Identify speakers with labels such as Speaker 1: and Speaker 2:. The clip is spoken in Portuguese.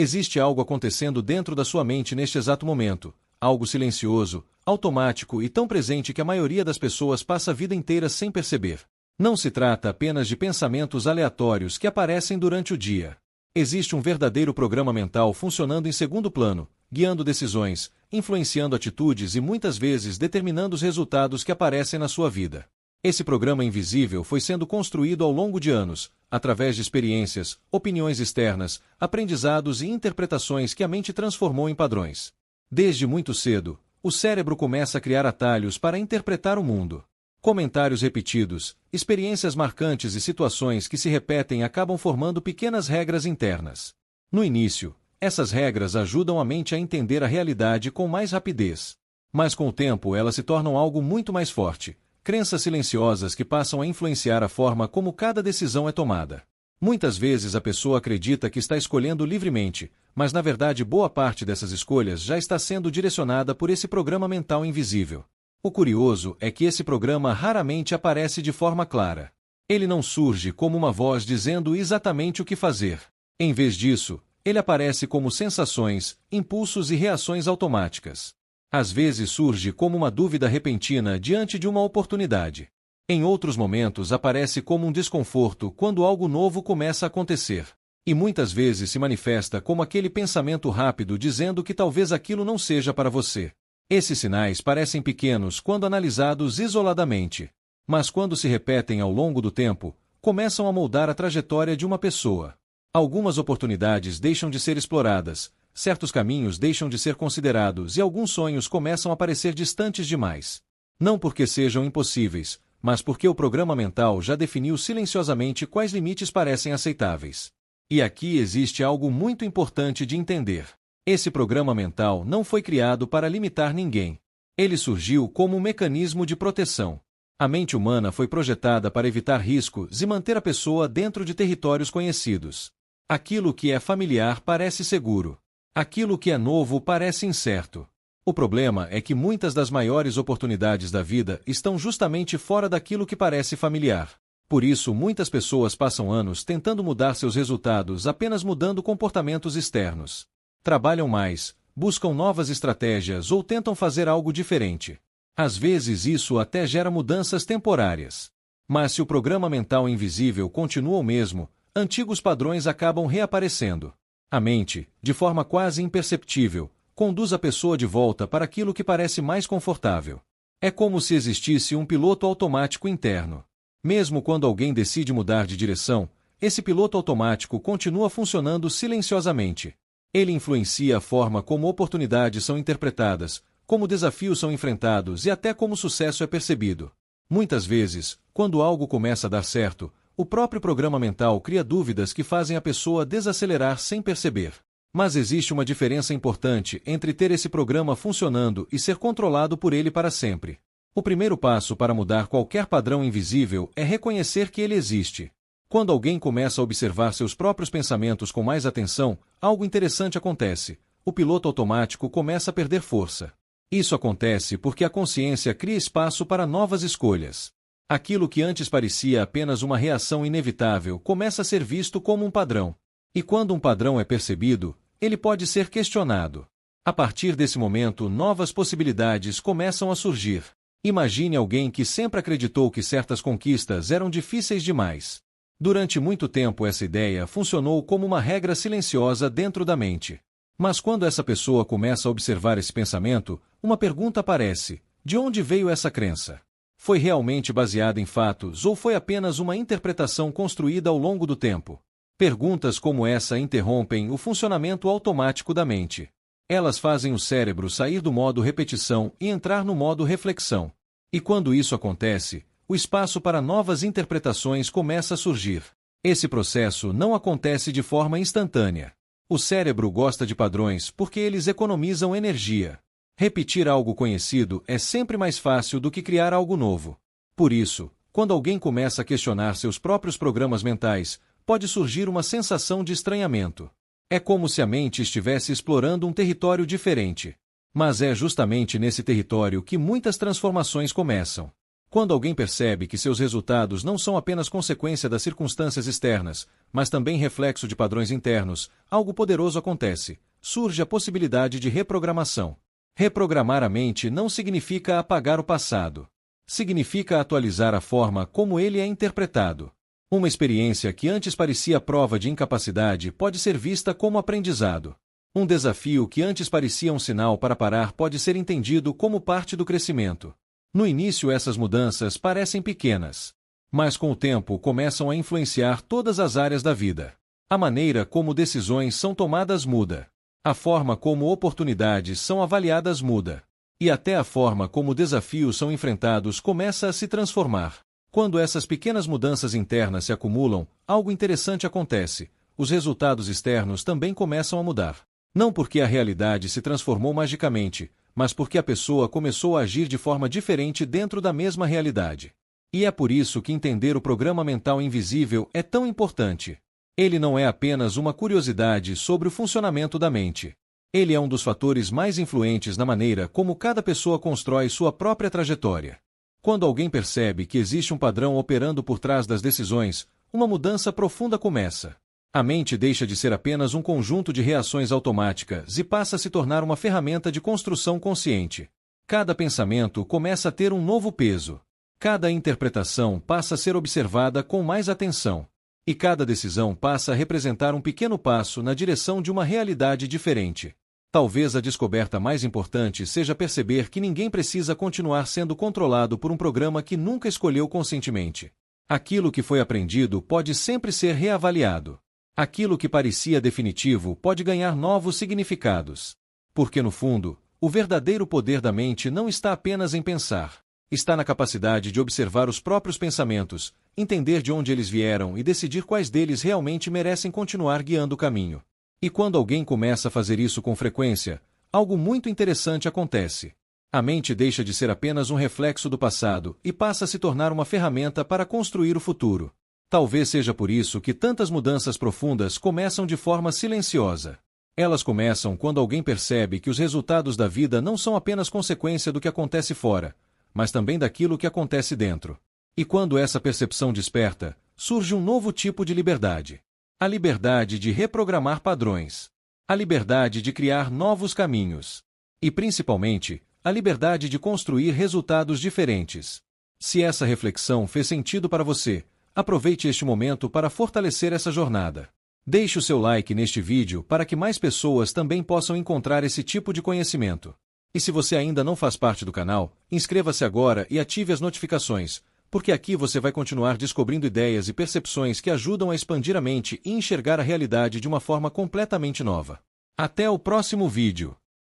Speaker 1: Existe algo acontecendo dentro da sua mente neste exato momento, algo silencioso, automático e tão presente que a maioria das pessoas passa a vida inteira sem perceber. Não se trata apenas de pensamentos aleatórios que aparecem durante o dia. Existe um verdadeiro programa mental funcionando em segundo plano, guiando decisões, influenciando atitudes e muitas vezes determinando os resultados que aparecem na sua vida. Esse programa invisível foi sendo construído ao longo de anos, através de experiências, opiniões externas, aprendizados e interpretações que a mente transformou em padrões. Desde muito cedo, o cérebro começa a criar atalhos para interpretar o mundo. Comentários repetidos, experiências marcantes e situações que se repetem acabam formando pequenas regras internas. No início, essas regras ajudam a mente a entender a realidade com mais rapidez. Mas com o tempo elas se tornam algo muito mais forte, crenças silenciosas que passam a influenciar a forma como cada decisão é tomada. Muitas vezes a pessoa acredita que está escolhendo livremente, mas na verdade boa parte dessas escolhas já está sendo direcionada por esse programa mental invisível. O curioso é que esse programa raramente aparece de forma clara. Ele não surge como uma voz dizendo exatamente o que fazer. Em vez disso, ele aparece como sensações, impulsos e reações automáticas. Às vezes surge como uma dúvida repentina diante de uma oportunidade. Em outros momentos aparece como um desconforto quando algo novo começa a acontecer. E muitas vezes se manifesta como aquele pensamento rápido dizendo que talvez aquilo não seja para você. Esses sinais parecem pequenos quando analisados isoladamente, mas quando se repetem ao longo do tempo, começam a moldar a trajetória de uma pessoa. Algumas oportunidades deixam de ser exploradas, certos caminhos deixam de ser considerados e alguns sonhos começam a parecer distantes demais. Não porque sejam impossíveis, mas porque o programa mental já definiu silenciosamente quais limites parecem aceitáveis. E aqui existe algo muito importante de entender. Esse programa mental não foi criado para limitar ninguém. Ele surgiu como um mecanismo de proteção. A mente humana foi projetada para evitar riscos e manter a pessoa dentro de territórios conhecidos. Aquilo que é familiar parece seguro. Aquilo que é novo parece incerto. O problema é que muitas das maiores oportunidades da vida estão justamente fora daquilo que parece familiar. Por isso, muitas pessoas passam anos tentando mudar seus resultados apenas mudando comportamentos externos. Trabalham mais, buscam novas estratégias ou tentam fazer algo diferente. Às vezes isso até gera mudanças temporárias. Mas se o programa mental invisível continua o mesmo, antigos padrões acabam reaparecendo. A mente, de forma quase imperceptível, conduz a pessoa de volta para aquilo que parece mais confortável. É como se existisse um piloto automático interno. Mesmo quando alguém decide mudar de direção, esse piloto automático continua funcionando silenciosamente. Ele influencia a forma como oportunidades são interpretadas, como desafios são enfrentados e até como sucesso é percebido. Muitas vezes, quando algo começa a dar certo, o próprio programa mental cria dúvidas que fazem a pessoa desacelerar sem perceber. Mas existe uma diferença importante entre ter esse programa funcionando e ser controlado por ele para sempre. O primeiro passo para mudar qualquer padrão invisível é reconhecer que ele existe. Quando alguém começa a observar seus próprios pensamentos com mais atenção, algo interessante acontece. O piloto automático começa a perder força. Isso acontece porque a consciência cria espaço para novas escolhas. Aquilo que antes parecia apenas uma reação inevitável começa a ser visto como um padrão. E quando um padrão é percebido, ele pode ser questionado. A partir desse momento, novas possibilidades começam a surgir. Imagine alguém que sempre acreditou que certas conquistas eram difíceis demais. Durante muito tempo essa ideia funcionou como uma regra silenciosa dentro da mente. Mas quando essa pessoa começa a observar esse pensamento, uma pergunta aparece: de onde veio essa crença? Foi realmente baseada em fatos ou foi apenas uma interpretação construída ao longo do tempo? Perguntas como essa interrompem o funcionamento automático da mente. Elas fazem o cérebro sair do modo repetição e entrar no modo reflexão. E quando isso acontece, o espaço para novas interpretações começa a surgir. Esse processo não acontece de forma instantânea. O cérebro gosta de padrões porque eles economizam energia. Repetir algo conhecido é sempre mais fácil do que criar algo novo. Por isso, quando alguém começa a questionar seus próprios programas mentais, pode surgir uma sensação de estranhamento. É como se a mente estivesse explorando um território diferente. Mas é justamente nesse território que muitas transformações começam. Quando alguém percebe que seus resultados não são apenas consequência das circunstâncias externas, mas também reflexo de padrões internos, algo poderoso acontece. Surge a possibilidade de reprogramação. Reprogramar a mente não significa apagar o passado. Significa atualizar a forma como ele é interpretado. Uma experiência que antes parecia prova de incapacidade pode ser vista como aprendizado. Um desafio que antes parecia um sinal para parar pode ser entendido como parte do crescimento. No início, essas mudanças parecem pequenas, mas com o tempo começam a influenciar todas as áreas da vida. A maneira como decisões são tomadas muda. A forma como oportunidades são avaliadas muda. E até a forma como desafios são enfrentados começa a se transformar. Quando essas pequenas mudanças internas se acumulam, algo interessante acontece. Os resultados externos também começam a mudar. Não porque a realidade se transformou magicamente, mas porque a pessoa começou a agir de forma diferente dentro da mesma realidade. E é por isso que entender o programa mental invisível é tão importante. Ele não é apenas uma curiosidade sobre o funcionamento da mente. Ele é um dos fatores mais influentes na maneira como cada pessoa constrói sua própria trajetória. Quando alguém percebe que existe um padrão operando por trás das decisões, uma mudança profunda começa. A mente deixa de ser apenas um conjunto de reações automáticas e passa a se tornar uma ferramenta de construção consciente. Cada pensamento começa a ter um novo peso. Cada interpretação passa a ser observada com mais atenção. E cada decisão passa a representar um pequeno passo na direção de uma realidade diferente. Talvez a descoberta mais importante seja perceber que ninguém precisa continuar sendo controlado por um programa que nunca escolheu conscientemente. Aquilo que foi aprendido pode sempre ser reavaliado. Aquilo que parecia definitivo pode ganhar novos significados. Porque, no fundo, o verdadeiro poder da mente não está apenas em pensar. Está na capacidade de observar os próprios pensamentos, entender de onde eles vieram e decidir quais deles realmente merecem continuar guiando o caminho. E quando alguém começa a fazer isso com frequência, algo muito interessante acontece. A mente deixa de ser apenas um reflexo do passado e passa a se tornar uma ferramenta para construir o futuro. Talvez seja por isso que tantas mudanças profundas começam de forma silenciosa. Elas começam quando alguém percebe que os resultados da vida não são apenas consequência do que acontece fora, mas também daquilo que acontece dentro. E quando essa percepção desperta, surge um novo tipo de liberdade. A liberdade de reprogramar padrões. A liberdade de criar novos caminhos. E, principalmente, a liberdade de construir resultados diferentes. Se essa reflexão fez sentido para você, aproveite este momento para fortalecer essa jornada. Deixe o seu like neste vídeo para que mais pessoas também possam encontrar esse tipo de conhecimento. E se você ainda não faz parte do canal, inscreva-se agora e ative as notificações, porque aqui você vai continuar descobrindo ideias e percepções que ajudam a expandir a mente e enxergar a realidade de uma forma completamente nova. Até o próximo vídeo!